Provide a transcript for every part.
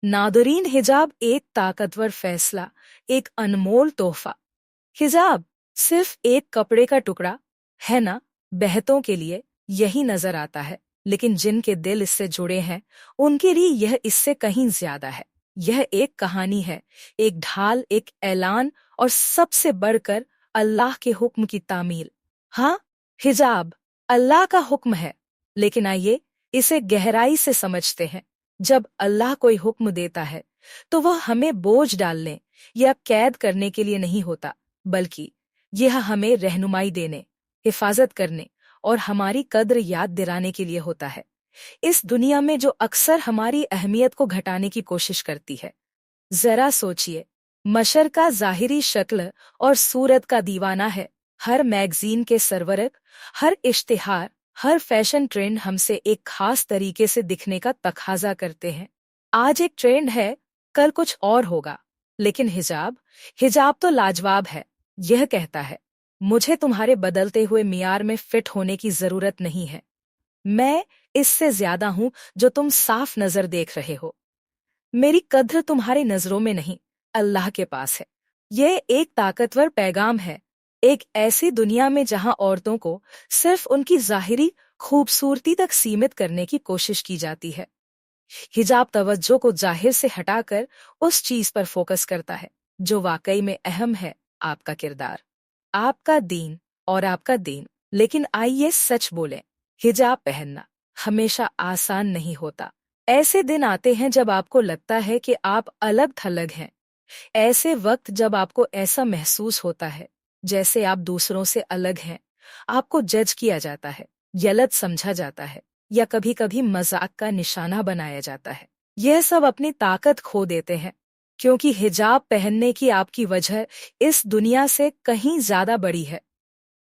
Nadreen, हिजाब एक ताकतवर फैसला, एक अनमोल तोहफा। हिजाब सिर्फ एक कपड़े का टुकड़ा है ना? बहतों के लिए यही नजर आता है, लेकिन जिनके दिल इससे जुड़े हैं उनके लिए यह इससे कहीं ज्यादा है। यह एक कहानी है, एक ढाल, एक ऐलान और सबसे बढ़कर अल्लाह के हुक्म की तामील। हाँ, हिजाब अल्लाह का हुक्म है, लेकिन आइए इसे गहराई से समझते हैं। जब अल्लाह कोई हुक्म देता है तो वह हमें बोझ डालने या कैद करने के लिए नहीं होता, बल्कि यह हमें रहनुमाई देने, हिफाजत करने और हमारी कद्र याद दिलाने के लिए होता है। इस दुनिया में जो अक्सर हमारी अहमियत को घटाने की कोशिश करती है। जरा सोचिए, मशर का ज़ाहिरी शक्ल और सूरत का दीवाना है। हर मैगजीन के सरवरक, हर इश्तिहार, हर फैशन ट्रेंड हमसे एक खास तरीके से दिखने का तकाजा करते हैं। आज एक ट्रेंड है, कल कुछ और होगा। लेकिन हिजाब हिजाब तो लाजवाब है। यह कहता है, मुझे तुम्हारे बदलते हुए मियार में फिट होने की जरूरत नहीं है। मैं इससे ज्यादा हूं जो तुम साफ नजर देख रहे हो। मेरी कद्र तुम्हारी नजरों में नहीं, अल्लाह के पास है। यह एक ताकतवर पैगाम है, एक ऐसी दुनिया में जहां औरतों को सिर्फ उनकी जाहिरी खूबसूरती तक सीमित करने की कोशिश की जाती है। हिजाब तवज्जो को जाहिर से हटाकर उस चीज पर फोकस करता है जो वाकई में अहम है, आपका किरदार, आपका दीन और आपका दीन। लेकिन आइए सच बोलें, हिजाब पहनना हमेशा आसान नहीं होता। ऐसे दिन आते हैं जब आपको लगता है कि आप अलग थलग हैं। ऐसे वक्त जब आपको ऐसा महसूस होता है जैसे आप दूसरों से अलग हैं। आपको जज किया जाता है, गलत समझा जाता है या कभी कभी मजाक का निशाना बनाया जाता है। यह सब अपनी ताकत खो देते हैं, क्योंकि हिजाब पहनने की आपकी वजह इस दुनिया से कहीं ज्यादा बड़ी है।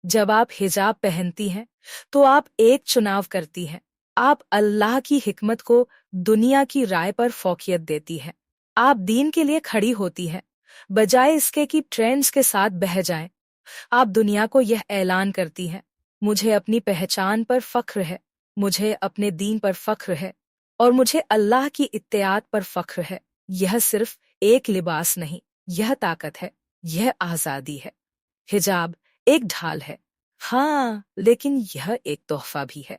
जब आप हिजाब पहनती हैं तो आप एक चुनाव करती हैं। आप अल्लाह की हिकमत को दुनिया की राय पर फौकियत देती हैं। आप दीन के लिए खड़ी होती हैं, बजाय इसके कि ट्रेंड्स के साथ बह जाएं। आप दुनिया को यह ऐलान करती हैं, मुझे अपनी पहचान पर फख्र है, मुझे अपने दीन पर फख्र है और मुझे अल्लाह की इत्तेआत पर फख्र है। यह सिर्फ एक लिबास नहीं, यह ताकत है, यह आजादी है। हिजाब एक ढाल है, हाँ, लेकिन यह एक तोहफा भी है।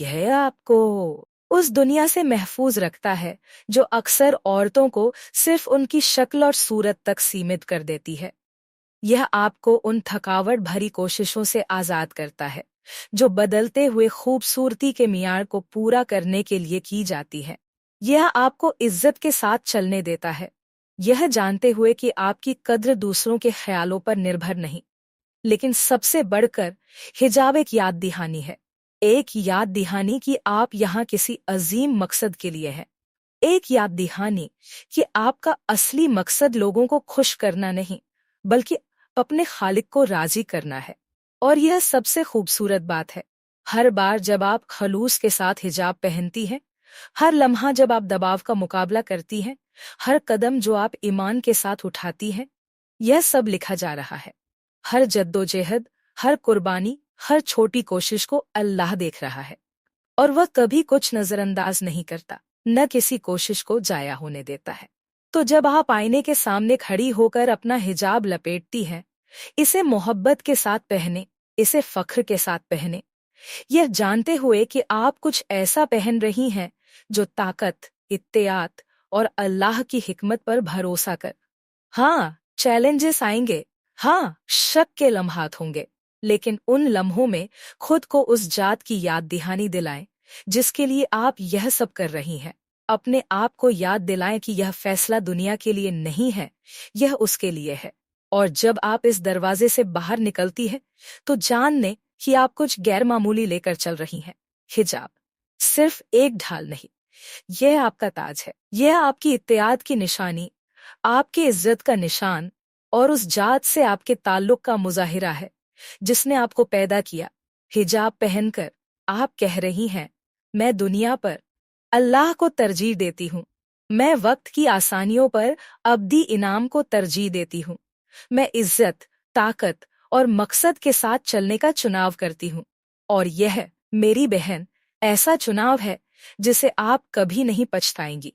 यह आपको उस दुनिया से महफूज रखता है जो अक्सर औरतों को सिर्फ उनकी शक्ल और सूरत तक सीमित कर देती है। यह आपको उन थकावट भरी कोशिशों से आजाद करता है जो बदलते हुए खूबसूरती के मियार को पूरा करने के लिए की जाती है। यह आपको इज्जत के साथ चलने देता है, यह जानते हुए कि आपकी कद्र दूसरों के ख्यालों पर निर्भर नहीं। लेकिन सबसे बढ़कर हिजाब एक याद दहानी है, एक याद दहानी कि आप यहाँ किसी अजीम मकसद के लिए हैं। एक याद दहानी कि आपका असली मकसद लोगों को खुश करना नहीं, बल्कि अपने खालिक को राजी करना है। और यह सबसे खूबसूरत बात है, हर बार जब आप खलूस के साथ हिजाब पहनती हैं, हर लम्हा जब आप दबाव का मुकाबला करती हैं, हर कदम जो आप ईमान के साथ उठाती हैं, यह सब लिखा जा रहा है। हर जद्दोजहद, हर कुर्बानी, हर छोटी कोशिश को अल्लाह देख रहा है और वह कभी कुछ नजरअंदाज नहीं करता, न किसी कोशिश को जाया होने देता है। तो जब आप आईने के सामने खड़ी होकर अपना हिजाब लपेटती हैं, इसे मोहब्बत के साथ पहने, इसे फख्र के साथ पहने, यह जानते हुए कि आप कुछ ऐसा पहन रही हैं जो ताकत, इत्तेआत और अल्लाह की हिकमत पर भरोसा कर। हाँ, चैलेंजेस आएंगे, हाँ, शक के लम्हात होंगे, लेकिन उन लम्हों में खुद को उस जात की याद दहानी दिलाएं जिसके लिए आप यह सब कर रही हैं। अपने आप को याद दिलाएं कि यह फैसला दुनिया के लिए नहीं है, यह उसके लिए है। और जब आप इस दरवाजे से बाहर निकलती है तो जान लें कि आप कुछ गैर मामूली लेकर चल रही हैं। हिजाब सिर्फ एक ढाल नहीं, यह आपका ताज है, यह आपकी इत्तेआत की निशानी, आपकी इज्जत का निशान और उस जात से आपके ताल्लुक का मुजाहिरा है जिसने आपको पैदा किया। हिजाब पहनकर आप कह रही हैं, मैं दुनिया पर अल्लाह को तरजीह देती हूँ, मैं वक्त की आसानियों पर अब्दी इनाम को तरजीह देती हूँ, मैं इज्जत, ताकत और मकसद के साथ चलने का चुनाव करती हूँ। और यह, मेरी बहन, ऐसा चुनाव है जिसे आप कभी नहीं पछताएंगी।